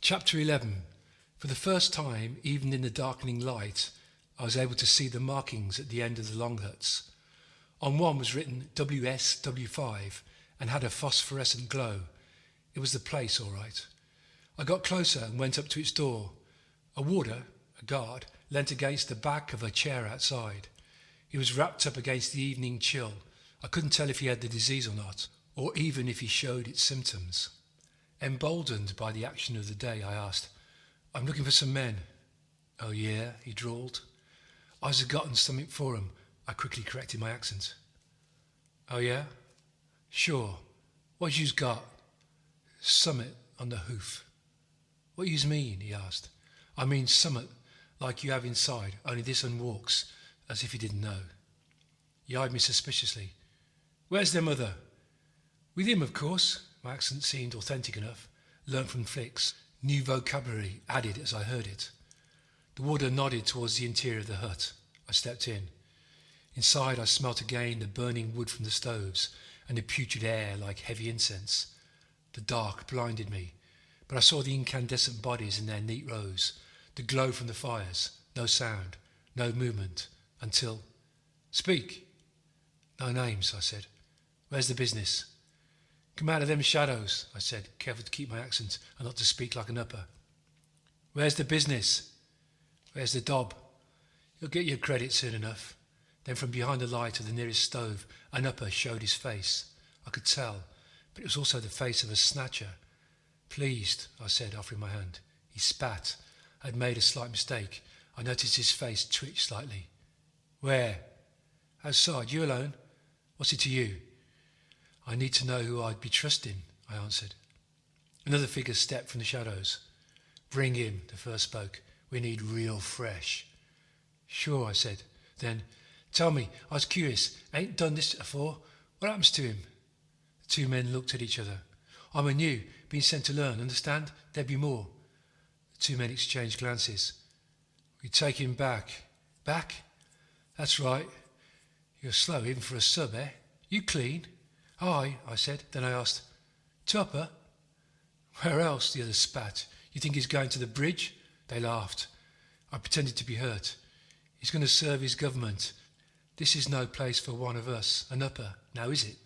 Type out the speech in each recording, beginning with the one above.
Chapter 11. For the first time, even in the darkening light, I was able to see the markings at the end of the long huts. On one was written WSW5 and had a phosphorescent glow. It was the place, all right. I got closer and went up to its door. A warder, a guard, leant against the back of a chair outside. He was wrapped up against the evening chill. I couldn't tell if he had the disease or not, or even if he showed its symptoms. Emboldened by the action of the day, I asked, "I'm looking for some men." "Oh yeah," he drawled. "I've gotten something for 'em." I quickly corrected my accent. "Oh yeah? Sure. What you's got?" "Summit on the hoof." "What yous mean?" he asked. "I mean summit like you have inside, only this un walks," as if he didn't know. He eyed me suspiciously. "Where's their mother?" "With him, of course." My accent seemed authentic enough, learnt from flicks, new vocabulary added as I heard it. The warder nodded towards the interior of the hut. I stepped in. Inside I smelt again the burning wood from the stoves and the putrid air like heavy incense. The dark blinded me, but I saw the incandescent bodies in their neat rows, the glow from the fires, no sound, no movement, until... "Speak." "No names," I said. "Where's the business?" "Come out of them shadows," I said, careful to keep my accent and not to speak like an upper. "Where's the business?" "Where's the dob?" "You'll get your credit soon enough." Then from behind the light of the nearest stove, an upper showed his face. I could tell, but it was also the face of a snatcher. "Pleased," I said, offering my hand. He spat. I had made a slight mistake. I noticed his face twitch slightly. "Where?" "Outside. You alone?" "What's it to you?" "I need to know who I'd be trusting," I answered. Another figure stepped from the shadows. "Bring him," the first spoke. "We need real fresh." "Sure," I said. Then, "Tell me, I was curious. Ain't done this afore. What happens to him?" The two men looked at each other. "I'm a new, been sent to learn, understand? There'd be more." The two men exchanged glances. "We take him back." "Back?" "That's right. You're slow even for a sub, eh? You clean?" "Aye," I said. Then I asked, "Tupper?" "Where else?" the other spat. "You think he's going to the bridge?" They laughed. I pretended to be hurt. "He's going to serve his government. This is no place for one of us, an upper, now is it?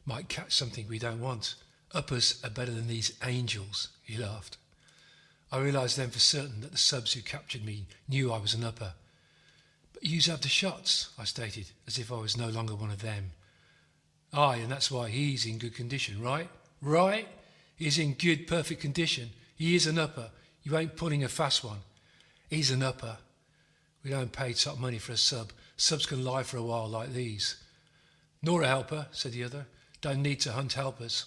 Might catch something we don't want. Uppers are better than these angels," he laughed. I realised then for certain that the subs who captured me knew I was an upper. "But yous have the shots," I stated, as if I was no longer one of them. "Aye, and that's why he's in good condition, right?" "Right? He's in good, perfect condition. He is an upper. You ain't pulling a fast one." "He's an upper." "We don't pay top money for a sub. Subs can lie for a while like these." "Nor a helper," said the other. "Don't need to hunt helpers."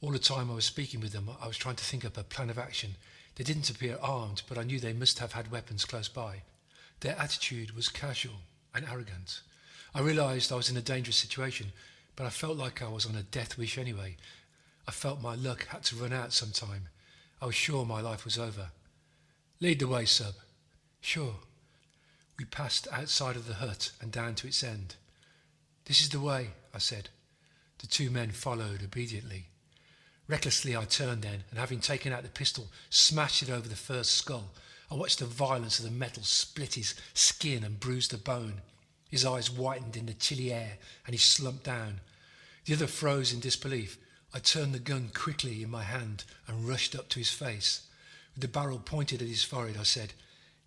All the time I was speaking with them, I was trying to think up a plan of action. They didn't appear armed, but I knew they must have had weapons close by. Their attitude was casual and arrogant. I realised I was in a dangerous situation, but I felt like I was on a death wish anyway. I felt my luck had to run out sometime. I was sure my life was over. "Lead the way, sub." "Sure." We passed outside of the hut and down to its end. "This is the way," I said. The two men followed obediently. Recklessly I turned then, and having taken out the pistol, smashed it over the first skull. I watched the violence of the metal split his skin and bruise the bone. His eyes whitened in the chilly air, and he slumped down. The other froze in disbelief. I turned the gun quickly in my hand and rushed up to his face. With the barrel pointed at his forehead, I said,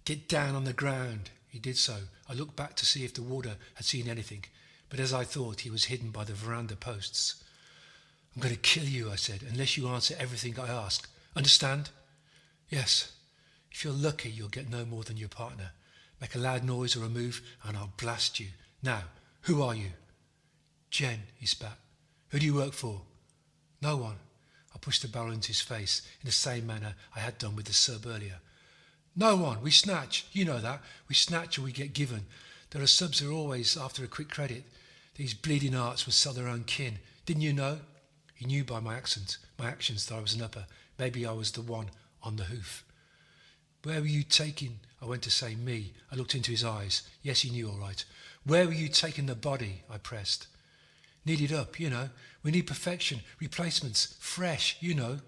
"Get down on the ground." He did so. I looked back to see if the warder had seen anything, but as I thought, he was hidden by the veranda posts. "I'm going to kill you," I said, "unless you answer everything I ask. Understand?" "Yes." "If you're lucky, you'll get no more than your partner. Make a loud noise or a move, and I'll blast you. Now, who are you?" "Jen," he spat. "Who do you work for?" "No one." I pushed the barrel into his face in the same manner I had done with the sub earlier. "No one. We snatch. You know that. We snatch or we get given. There are subs who are always after a quick credit. These bleeding hearts will sell their own kin. Didn't you know?" He knew by my accent, my actions, that I was an upper. Maybe I was the one on the hoof. "Where were you taking..." I went to say me. I looked into his eyes. Yes, he knew all right. "Where were you taking the body?" I pressed. "Need it up, you know. We need perfection, replacements, fresh, you know."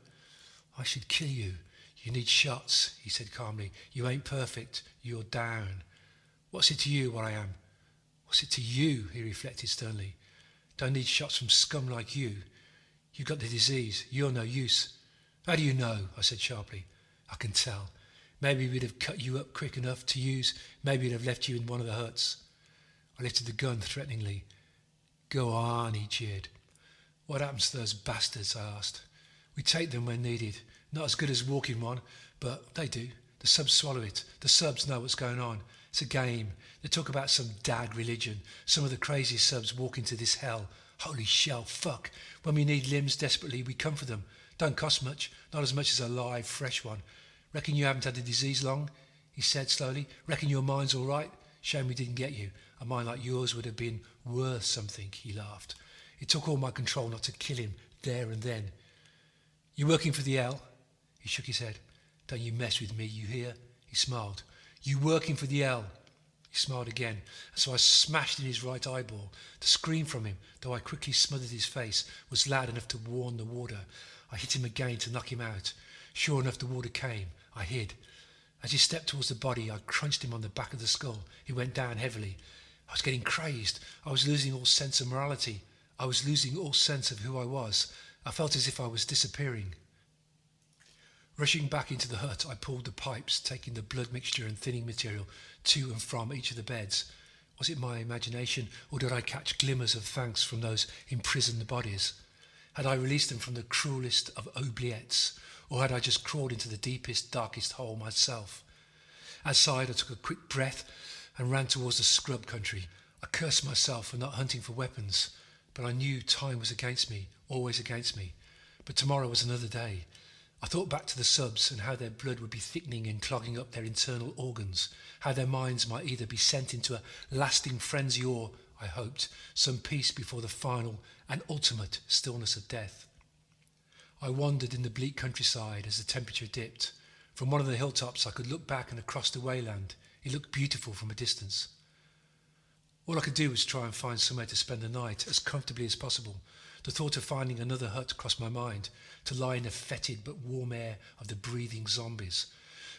"I should kill you. You need shots, he said calmly. You ain't perfect. You're down. What's it to you what I am? What's it to you, he reflected sternly. Don't need shots from scum like you. You've got the disease. You're no use. How do you know? I said sharply. I can tell. Maybe we'd have cut you up quick enough to use. Maybe we'd have left you in one of the huts. I lifted the gun threateningly. Go on, he jeered. What happens to those bastards? I asked. We take them when needed. Not as good as walking one, but they do. The subs swallow it. The subs know what's going on. It's a game. They talk about some dag religion. Some of the craziest subs walk into this hell. Holy shell, fuck. When we need limbs desperately, we come for them. Don't cost much. Not as much as a live, fresh one. Reckon you haven't had the disease long? He said slowly. Reckon your mind's all right? Shame we didn't get you. A mind like yours would have been worth something, he laughed. It took all my control not to kill him there and then. You working for the L? He shook his head. Don't you mess with me, you hear? He smiled. You working for the L? He smiled again, and so I smashed in his right eyeball. The scream from him, though I quickly smothered his face, was loud enough to warn the warder. I hit him again to knock him out. Sure enough, the warder came. I hid. As he stepped towards the body, I crunched him on the back of the skull. He went down heavily. I was getting crazed. I was losing all sense of morality. I was losing all sense of who I was. I felt as if I was disappearing. Rushing back into the hut, I pulled the pipes, taking the blood mixture and thinning material to and from each of the beds. Was it my imagination, or did I catch glimmers of thanks from those imprisoned bodies? Had I released them from the cruelest of oubliettes, or had I just crawled into the deepest, darkest hole myself? Outside, I took a quick breath and ran towards the scrub country. I cursed myself for not hunting for weapons, but I knew time was against me, always against me. But tomorrow was another day. I thought back to the subs and how their blood would be thickening and clogging up their internal organs, how their minds might either be sent into a lasting frenzy or, I hoped, some peace before the final and ultimate stillness of death. I wandered in the bleak countryside as the temperature dipped. From one of the hilltops I could look back and across the wayland. It looked beautiful from a distance. All I could do was try and find somewhere to spend the night as comfortably as possible. The thought of finding another hut crossed my mind, to lie in the fetid but warm air of the breathing zombies.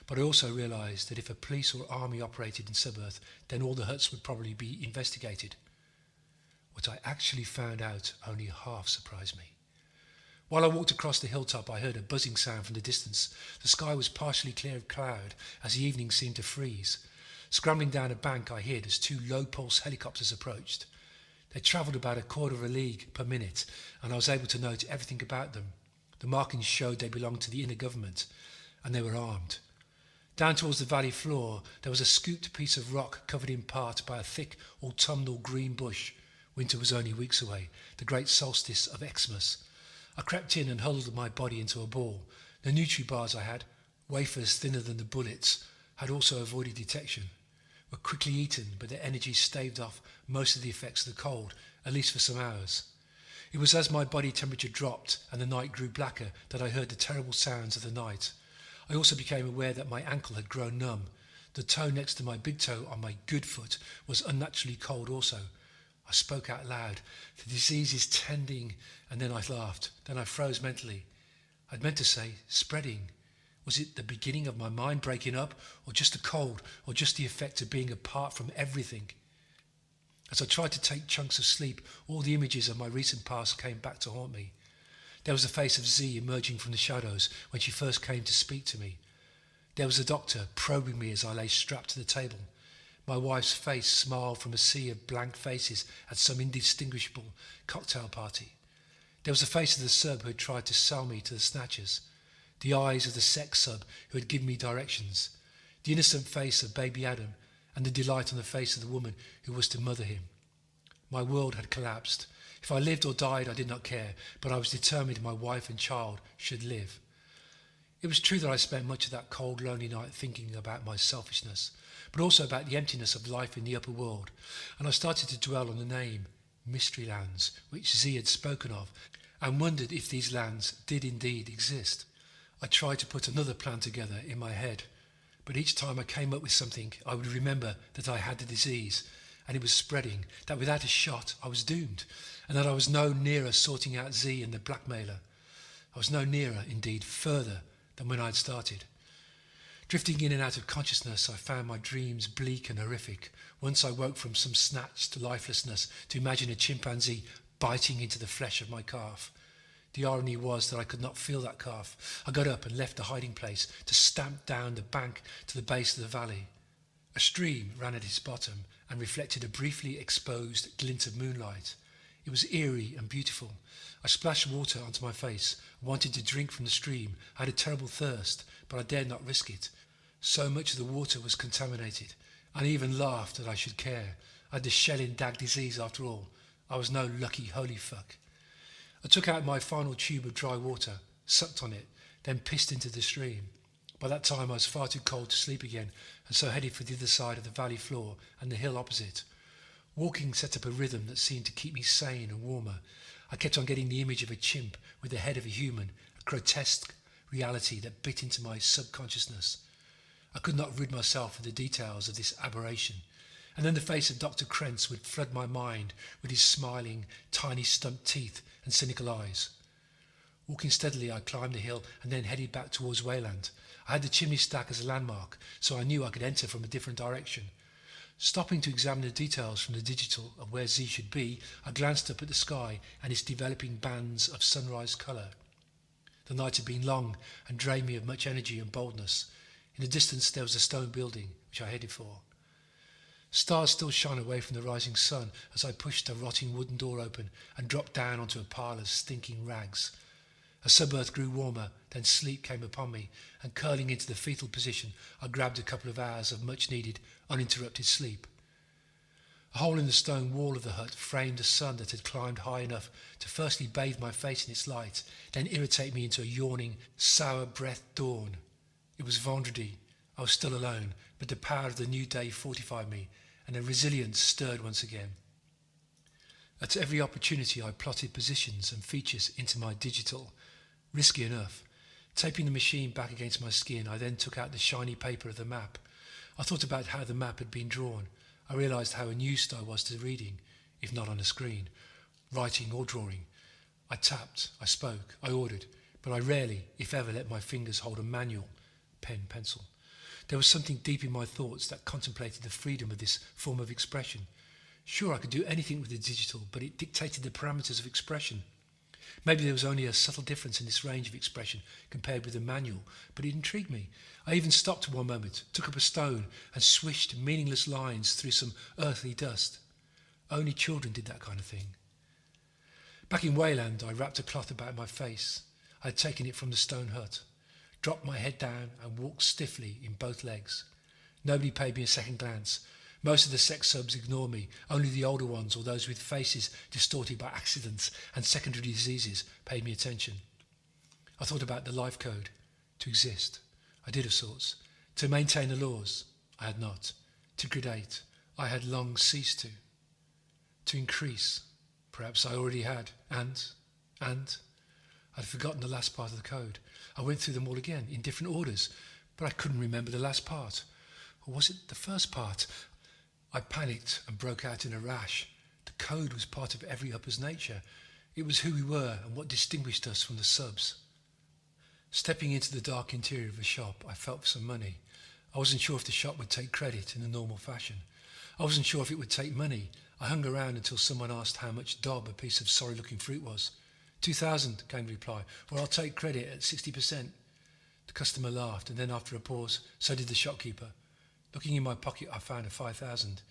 But I also realised that if a police or army operated in subearth, then all the huts would probably be investigated. What I actually found out only half surprised me. While I walked across the hilltop, I heard a buzzing sound from the distance. The sky was partially clear of cloud as the evening seemed to freeze. Scrambling down a bank, I hid as two low-pulse helicopters approached. They travelled about a quarter of a league per minute, and I was able to note everything about them. The markings showed they belonged to the inner government, and they were armed. Down towards the valley floor, there was a scooped piece of rock covered in part by a thick autumnal green bush. Winter was only weeks away, the great solstice of Xmas. I crept in and huddled my body into a ball. The Nutri-bars I had, wafers thinner than the bullets, had also avoided detection, were quickly eaten, but their energy staved off most of the effects of the cold, at least for some hours. It was as my body temperature dropped and the night grew blacker that I heard the terrible sounds of the night. I also became aware that my ankle had grown numb. The toe next to my big toe on my good foot was unnaturally cold also. I spoke out loud. The disease is tending, and then I laughed. Then I froze mentally. I'd meant to say, spreading. Was it the beginning of my mind breaking up, or just the cold, or just the effect of being apart from everything? As I tried to take chunks of sleep, all the images of my recent past came back to haunt me. There was the face of Z emerging from the shadows when she first came to speak to me. There was the doctor probing me as I lay strapped to the table. My wife's face smiled from a sea of blank faces at some indistinguishable cocktail party. There was the face of the sub who had tried to sell me to the snatchers. The eyes of the sex sub who had given me directions. The innocent face of baby Adam, and the delight on the face of the woman who was to mother him. My world had collapsed. If I lived or died, I did not care, but I was determined my wife and child should live. It was true that I spent much of that cold, lonely night thinking about my selfishness, but also about the emptiness of life in the upper world, and I started to dwell on the name, Mystery Lands, which Z had spoken of, and wondered if these lands did indeed exist. I tried to put another plan together in my head, but each time I came up with something, I would remember that I had the disease, and it was spreading, that without a shot I was doomed, and that I was no nearer sorting out Z and the blackmailer. I was no nearer, indeed, further than when I had started. Drifting in and out of consciousness, I found my dreams bleak and horrific. Once I woke from some snatch to lifelessness to imagine a chimpanzee biting into the flesh of my calf. The irony was that I could not feel that calf. I got up and left the hiding place to stamp down the bank to the base of the valley. A stream ran at its bottom and reflected a briefly exposed glint of moonlight. It was eerie and beautiful. I splashed water onto my face, wanted to drink from the stream. I had a terrible thirst, but I dared not risk it. So much of the water was contaminated. I even laughed that I should care. I had the shell-in-dag disease after all. I was no lucky holy fuck. I took out my final tube of dry water, sucked on it, then pissed into the stream. By that time I was far too cold to sleep again, and so headed for the other side of the valley floor and the hill opposite. Walking set up a rhythm that seemed to keep me sane and warmer. I kept on getting the image of a chimp with the head of a human, a grotesque reality that bit into my subconsciousness. I could not rid myself of the details of this aberration, and then the face of Dr. Krentz would flood my mind with his smiling, tiny stumped teeth and cynical eyes. Walking steadily, I climbed the hill and then headed back towards Wayland. I had the chimney stack as a landmark, so I knew I could enter from a different direction. Stopping to examine the details from the digital of where Z should be, I glanced up at the sky and its developing bands of sunrise colour. The night had been long and drained me of much energy and boldness. In the distance there was a stone building, which I headed for. Stars still shone away from the rising sun as I pushed a rotting wooden door open and dropped down onto a pile of stinking rags. As subearth grew warmer, then sleep came upon me, and curling into the fetal position, I grabbed a couple of hours of much-needed, uninterrupted sleep. A hole in the stone wall of the hut framed the sun that had climbed high enough to firstly bathe my face in its light, then irritate me into a yawning, sour-breathed dawn. It was vendredi. I was still alone, but the power of the new day fortified me, and a resilience stirred once again. At every opportunity I plotted positions and features into my digital. Risky enough. Taping the machine back against my skin, I then took out the shiny paper of the map. I thought about how the map had been drawn. I realised how unused I was to reading, if not on a screen, writing or drawing. I tapped, I spoke, I ordered, but I rarely, if ever, let my fingers hold a manual, pen, pencil. There was something deep in my thoughts that contemplated the freedom of this form of expression. Sure, I could do anything with the digital, but it dictated the parameters of expression. Maybe there was only a subtle difference in this range of expression compared with the manual, but it intrigued me. I even stopped one moment, took up a stone and swished meaningless lines through some earthly dust. Only children did that kind of thing. Back in Wayland, I wrapped a cloth about my face. I had taken it from the stone hut, dropped my head down and walked stiffly in both legs. Nobody paid me a second glance. Most of the sex subs ignored me. Only the older ones or those with faces distorted by accidents and secondary diseases paid me attention. I thought about the life code. To exist. I did of sorts. To maintain the laws. I had not. To create. I had long ceased to. To increase. Perhaps I already had. And I'd forgotten the last part of the code. I went through them all again in different orders, but I couldn't remember the last part. Or was it the first part? I panicked and broke out in a rash. The code was part of every upper's nature. It was who we were and what distinguished us from the subs. Stepping into the dark interior of a shop, I felt for some money. I wasn't sure if the shop would take credit in the normal fashion. I wasn't sure if it would take money. I hung around until someone asked how much dob a piece of sorry-looking fruit was. 2,000, came the reply, or I'll take credit at 60%. The customer laughed, and then after a pause, so did the shopkeeper. Looking in my pocket, I found a 5,000. It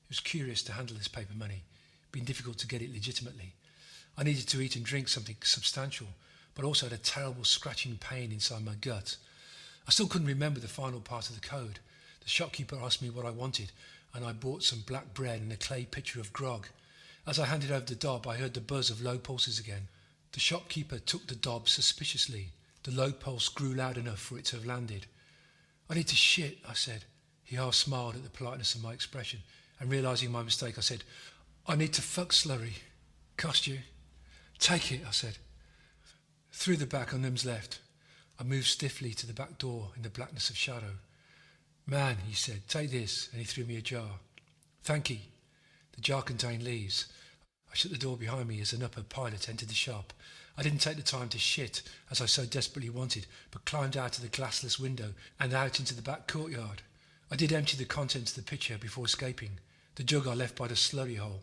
was curious to handle this paper money. It'd been difficult to get it legitimately. I needed to eat and drink something substantial, but also had a terrible scratching pain inside my gut. I still couldn't remember the final part of the code. The shopkeeper asked me what I wanted, and I bought some black bread and a clay pitcher of grog. As I handed over the dob, I heard the buzz of low pulses again. The shopkeeper took the dob suspiciously. The low pulse grew loud enough for it to have landed. I need to shit, I said. He half smiled at the politeness of my expression, and realising my mistake, I said, I need to fuck slurry. Cost you? Take it, I said. Through the back on them's left. I moved stiffly to the back door in the blackness of shadow. Man, he said, take this, and he threw me a jar. Thank ye. The jar contained leaves. I shut the door behind me as an upper pilot entered the shop. I didn't take the time to shit, as I so desperately wanted, but climbed out of the glassless window and out into the back courtyard. I did empty the contents of the pitcher before escaping, the jug I left by the slurry hole.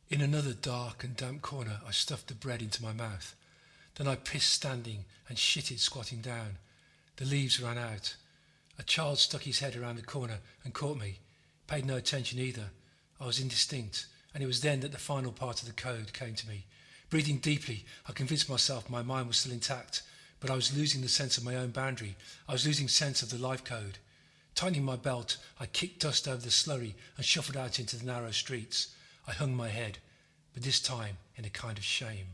In another dark and damp corner, I stuffed the bread into my mouth. Then I pissed standing and shitted squatting down. The leaves ran out. A child stuck his head around the corner and caught me. Paid no attention either. I was indistinct, and it was then that the final part of the code came to me. Breathing deeply, I convinced myself my mind was still intact, but I was losing the sense of my own boundary. I was losing sense of the life code. Tightening my belt, I kicked dust over the slurry and shuffled out into the narrow streets. I hung my head, but this time in a kind of shame.